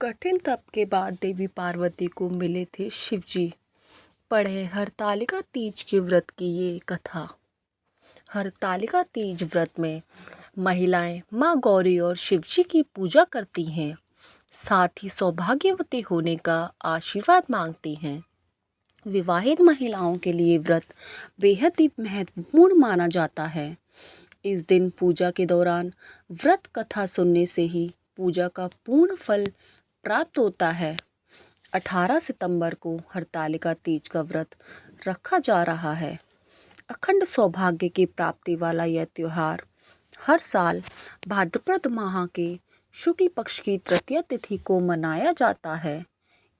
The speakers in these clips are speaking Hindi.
कठिन तप के बाद देवी पार्वती को मिले थे शिवजी। पढ़े हरतालिका तीज के व्रत की ये कथा। हरतालिका तीज व्रत में महिलाएं माँ गौरी और शिवजी की पूजा करती हैं, साथ ही सौभाग्यवती होने का आशीर्वाद मांगती हैं। विवाहित महिलाओं के लिए व्रत बेहद ही महत्वपूर्ण माना जाता है। इस दिन पूजा के दौरान व्रत कथा सुनने से ही पूजा का पूर्ण फल प्राप्त होता है। 18 सितंबर को हरतालिका तीज का व्रत रखा जा रहा है। अखंड सौभाग्य की प्राप्ति वाला यह त्योहार हर साल भाद्रपद माह के शुक्ल पक्ष की तृतीया तिथि को मनाया जाता है।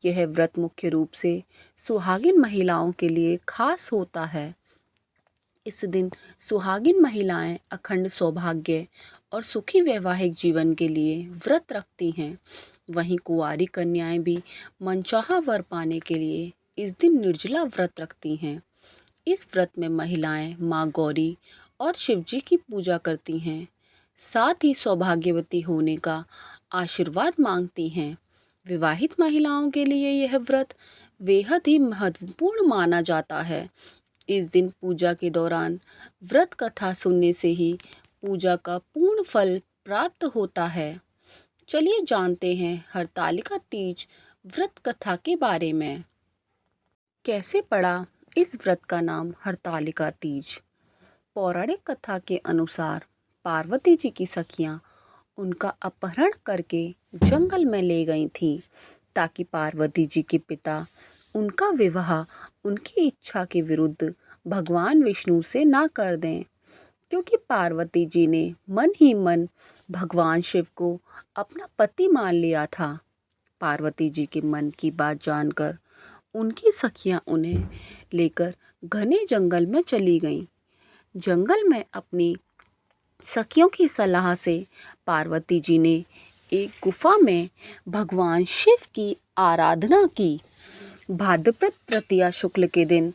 यह व्रत मुख्य रूप से सुहागिन महिलाओं के लिए खास होता है। इस दिन सुहागिन महिलाएं अखंड सौभाग्य और सुखी वैवाहिक जीवन के लिए व्रत रखती हैं। वहीं कुंवारी कन्याएं भी मनचाहा वर पाने के लिए इस दिन निर्जला व्रत रखती हैं। इस व्रत में महिलाएं माँ गौरी और शिवजी की पूजा करती हैं, साथ ही सौभाग्यवती होने का आशीर्वाद मांगती हैं। विवाहित महिलाओं के लिए यह व्रत बेहद ही महत्वपूर्ण माना जाता है। इस दिन पूजा के दौरान व्रत कथा सुनने से ही पूजा का पूर्ण फल प्राप्त होता है। चलिए जानते हैं हरतालिका तीज व्रत कथा के बारे में। कैसे पड़ा इस व्रत का नाम हरतालिका तीज? पौराणिक कथा के अनुसार पार्वती जी की सखियां उनका अपहरण करके जंगल में ले गई थीं, ताकि पार्वती जी के पिता उनका विवाह उनकी इच्छा के विरुद्ध भगवान विष्णु से ना कर दें, क्योंकि पार्वती जी ने मन ही मन भगवान शिव को अपना पति मान लिया था। पार्वती जी के मन की बात जानकर उनकी सखियां उन्हें लेकर घने जंगल में चली गईं। जंगल में अपनी सखियों की सलाह से पार्वती जी ने एक गुफा में भगवान शिव की आराधना की। भाद्रपद तृतीया शुक्ल के दिन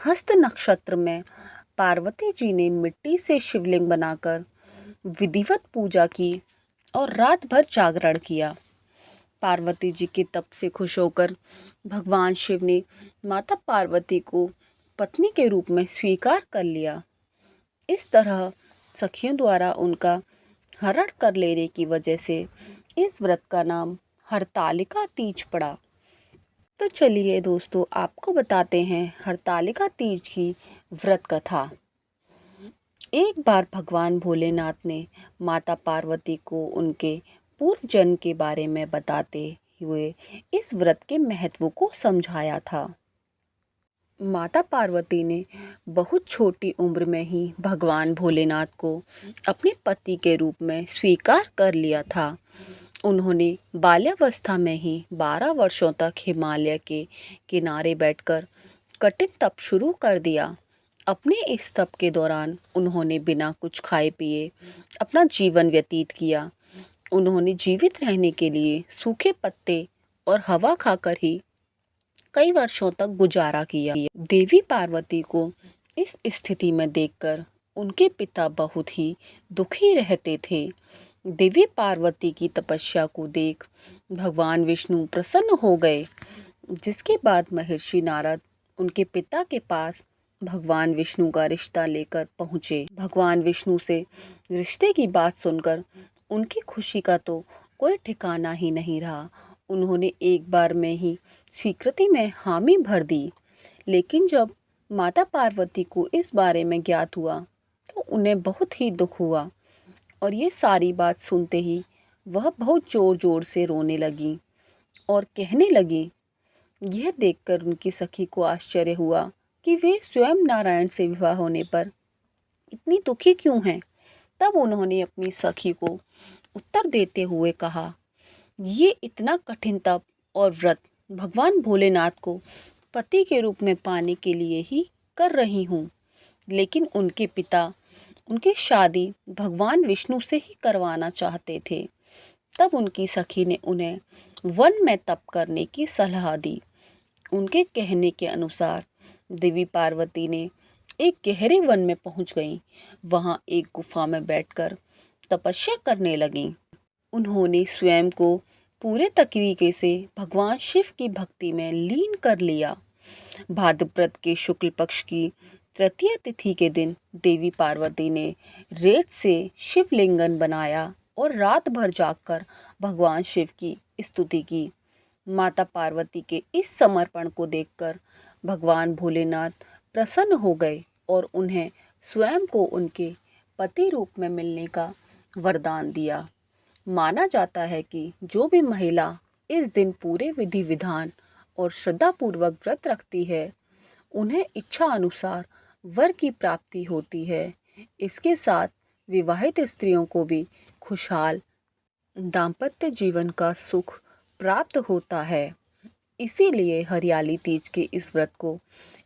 हस्त नक्षत्र में पार्वती जी ने मिट्टी से शिवलिंग बनाकर विधिवत पूजा की और रात भर जागरण किया। पार्वती जी के तप से खुश होकर भगवान शिव ने माता पार्वती को पत्नी के रूप में स्वीकार कर लिया। इस तरह सखियों द्वारा उनका हरण कर लेने की वजह से इस व्रत का नाम हरतालिका तीज पड़ा। तो चलिए दोस्तों, आपको बताते हैं हरतालिका तीज की व्रत कथा। एक बार भगवान भोलेनाथ ने माता पार्वती को उनके पूर्व जन्म के बारे में बताते हुए इस व्रत के महत्व को समझाया था। माता पार्वती ने बहुत छोटी उम्र में ही भगवान भोलेनाथ को अपने पति के रूप में स्वीकार कर लिया था। उन्होंने बाल्यावस्था में ही 12 वर्षों तक हिमालय के किनारे बैठकर कठिन तप शुरू कर दिया। अपने इस तप के दौरान उन्होंने बिना कुछ खाए पिए अपना जीवन व्यतीत किया। उन्होंने जीवित रहने के लिए सूखे पत्ते और हवा खाकर ही कई वर्षों तक गुजारा किया। देवी पार्वती को इस स्थिति में देखकर उनके पिता बहुत ही दुखी रहते थे। देवी पार्वती की तपस्या को देख भगवान विष्णु प्रसन्न हो गए, जिसके बाद महर्षि नारद उनके पिता के पास भगवान विष्णु का रिश्ता लेकर पहुँचे। भगवान विष्णु से रिश्ते की बात सुनकर उनकी खुशी का तो कोई ठिकाना ही नहीं रहा। उन्होंने एक बार में ही स्वीकृति में हामी भर दी। लेकिन जब माता पार्वती को इस बारे में ज्ञात हुआ तो उन्हें बहुत ही दुख हुआ, और ये सारी बात सुनते ही वह बहुत ज़ोर ज़ोर से रोने लगी और कहने लगी। यह देखकर उनकी सखी को आश्चर्य हुआ कि वे स्वयं नारायण से विवाह होने पर इतनी दुखी क्यों हैं। तब उन्होंने अपनी सखी को उत्तर देते हुए कहा, ये इतना कठिन तप और व्रत भगवान भोलेनाथ को पति के रूप में पाने के लिए ही कर रही हूँ, लेकिन उनके पिता उनकी शादी भगवान विष्णु से ही करवाना चाहते थे। तब उनकी सखी ने उन्हें वन में तप करने की सलाह दी। उनके कहने के अनुसार देवी पार्वती ने एक गहरे वन में पहुंच गईं। वहां एक गुफा में बैठकर तपस्या करने लगीं। उन्होंने स्वयं को पूरे तरीके से भगवान शिव की भक्ति में लीन कर लिया। भाद्रपद के शुक्ल पक्ष की तृतीय तिथि के दिन देवी पार्वती ने रेत से शिवलिंगन बनाया और रात भर जागकर भगवान शिव की स्तुति की। माता पार्वती के इस समर्पण को देखकर भगवान भोलेनाथ प्रसन्न हो गए और उन्हें स्वयं को उनके पति रूप में मिलने का वरदान दिया। माना जाता है कि जो भी महिला इस दिन पूरे विधि विधान और श्रद्धापूर्वक व्रत रखती है, उन्हें इच्छा अनुसार वर की प्राप्ति होती है। इसके साथ विवाहित स्त्रियों को भी खुशहाल दाम्पत्य जीवन का सुख प्राप्त होता है। इसीलिए हरियाली तीज के इस व्रत को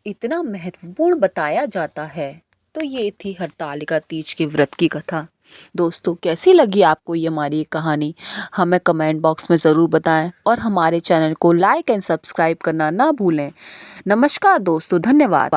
इतना महत्वपूर्ण बताया जाता है। तो ये थी हरतालिका तीज के व्रत की कथा। दोस्तों, कैसी लगी आपको ये हमारी ये कहानी, हमें कमेंट बॉक्स में ज़रूर बताएं और हमारे चैनल को लाइक एंड सब्सक्राइब करना ना भूलें। नमस्कार दोस्तों, धन्यवाद।